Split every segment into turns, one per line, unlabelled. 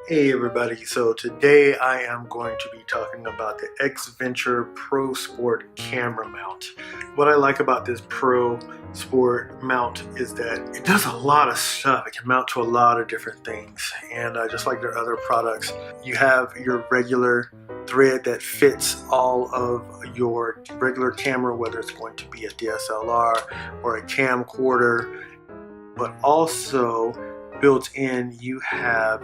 Hey everybody, so today I am going to be talking about the Xventure Pro Sport camera mount. What I like about this Pro Sport mount is that it does a lot of stuff. It can mount to a lot of different things, and just like their other products, you have your regular thread that fits all of your regular camera, whether it's going to be a DSLR or a camcorder, but also built in you have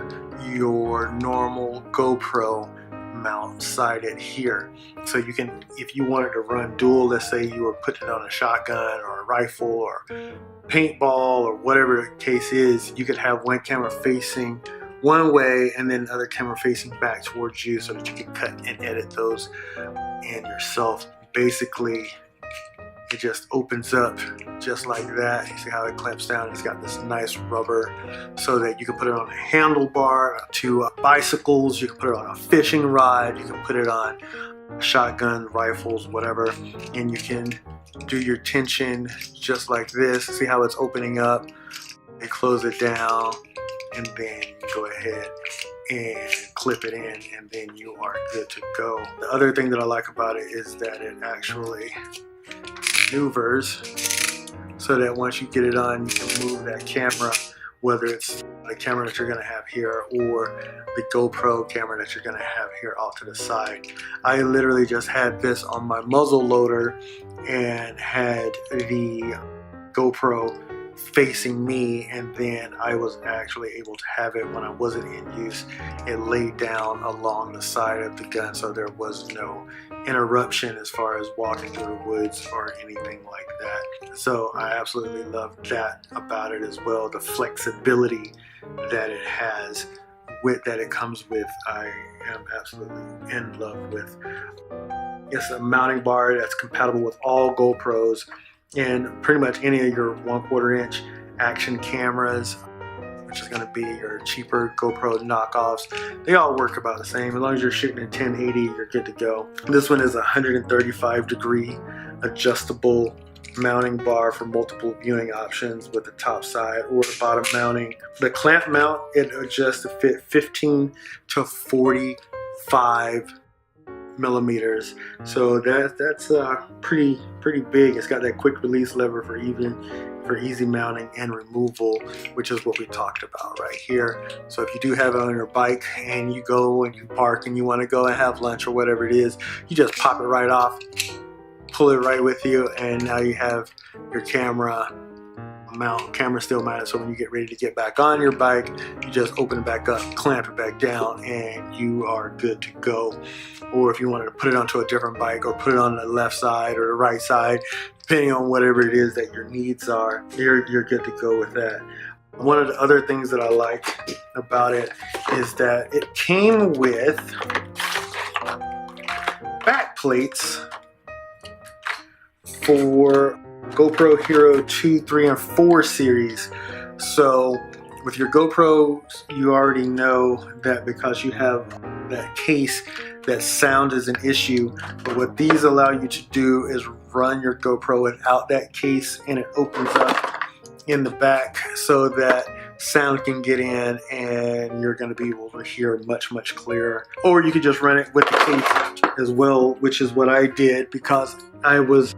your normal GoPro mount sighted here. So you can, if you wanted to run dual, let's say you were putting it on a shotgun or a rifle or paintball or whatever the case is, you could have one camera facing one way and then the other camera facing back towards you so that you can cut and edit those in yourself. Basically, it just opens up just like that. You see how it clamps down? It's got this nice rubber so that you can put it on a handlebar to bicycles, you can put it on a fishing rod, you can put it on shotgun, rifles, whatever, and you can do your tension just like this. See how it's opening up? And close it down, and then you go ahead and clip it in, and then you are good to go. The other thing that I like about it is that it actually maneuvers so that once you get it on, you can move that camera, whether it's the camera that you're going to have here or the GoPro camera that you're going to have here off to the side. I literally just had this on my muzzle loader and had the GoPro facing me, and then I was actually able to have it when I wasn't in use. It laid down along the side of the gun, so there was no interruption as far as walking through the woods or anything like that. So I absolutely love that about it as well. The flexibility that it has, that it comes with, I am absolutely in love with. It's a mounting bar that's compatible with all GoPros and pretty much any of your 1/4 inch action cameras, which is going to be your cheaper GoPro knockoffs. They all work about the same. As long as you're shooting in 1080, you're good to go. This one is a 135-degree adjustable mounting bar for multiple viewing options with the top side or the bottom mounting. The clamp mount, it adjusts to fit 15 to 45 millimeters, so that's pretty big. It's got that quick release lever for easy mounting and removal, which is what we talked about right here. So if you do have it on your bike and you go and you park and you want to go and have lunch or whatever it is, you just pop it right off, pull it right with you, and now you have your camera still mounted. So when you get ready to get back on your bike, you just open it back up, clamp it back down, and you are good to go. Or if you wanted to put it onto a different bike or put it on the left side or the right side, depending on whatever it is that your needs are, you're good to go with that. One of the other things that I like about it is that it came with back plates for GoPro Hero 2, 3, and 4 series. So with your GoPros, you already know that because you have that case, that sound is an issue. But what these allow you to do is run your GoPro without that case, and it opens up in the back so that sound can get in and you're going to be able to hear much clearer. Or you could just run it with the case as well, which is what I did because I was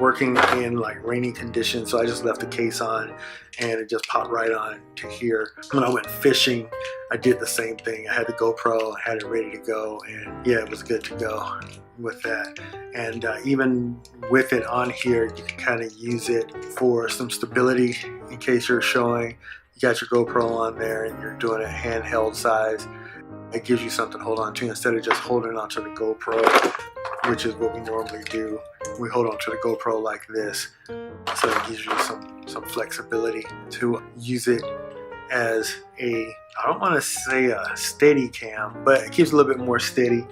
working in like rainy conditions, so I just left the case on and it just popped right on to here. When I went fishing, I did the same thing. I had the GoPro, I had it ready to go, and yeah, it was good to go with that. And even with it on here, you can kind of use it for some stability in case you're showing. You got your GoPro on there and you're doing it handheld size. It gives you something to hold on to instead of just holding onto the GoPro, which is what we normally do. We hold on to the GoPro like this, so it gives you some flexibility to use it as a, I don't want to say a steady cam, but it keeps a little bit more steady.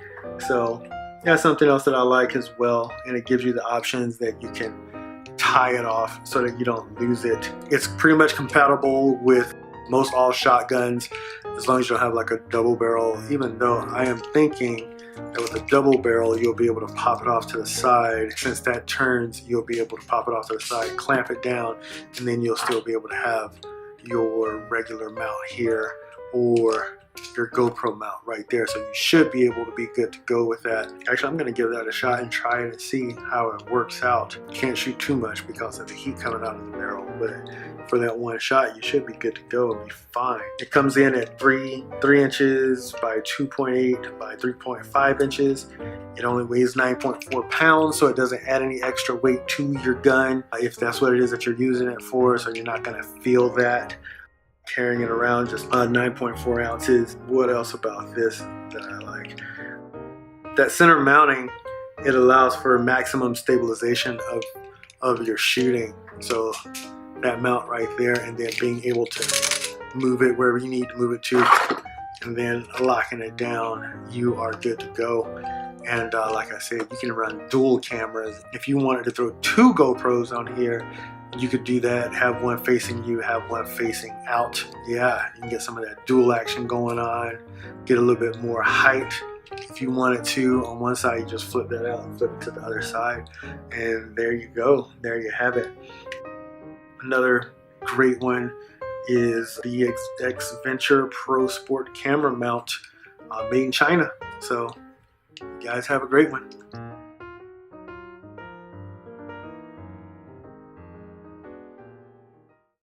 So that's something else that I like as well, and it gives you the options that you can tie it off so that you don't lose it. It's pretty much compatible with most all shotguns, as long as you don't have like a double barrel, even though I am thinking that with a double barrel you'll be able to pop it off to the side. Since that turns, you'll be able to pop it off to the side, clamp it down, and then you'll still be able to have your regular mount here or your GoPro mount right there. So you should be able to be good to go with that. Actually, I'm gonna give that a shot and try it and see how it works out. Can't shoot too much because of the heat coming out of the barrel, but for that one shot, you should be good to go and be fine. It comes in at 3 inches by 2.8 by 3.5 inches. It only weighs 9.4 pounds, so it doesn't add any extra weight to your gun if that's what it is that you're using it for, so you're not gonna feel that carrying it around. Just 9.4 ounces. What else about this that I like? That center mounting, it allows for maximum stabilization of your shooting. So that mount right there, and then being able to move it wherever you need to move it to, and then locking it down, you are good to go. And like I said, you can run dual cameras. If you wanted to throw 2 GoPros on here, you could do that. Have one facing you, have one facing out. Yeah, you can get some of that dual action going on, get a little bit more height. If you wanted to, on one side, you just flip that out and flip it to the other side, and there you go. There you have it. Another great one is the Xventure ProX Sport camera mount, made in China. So you guys have a great one.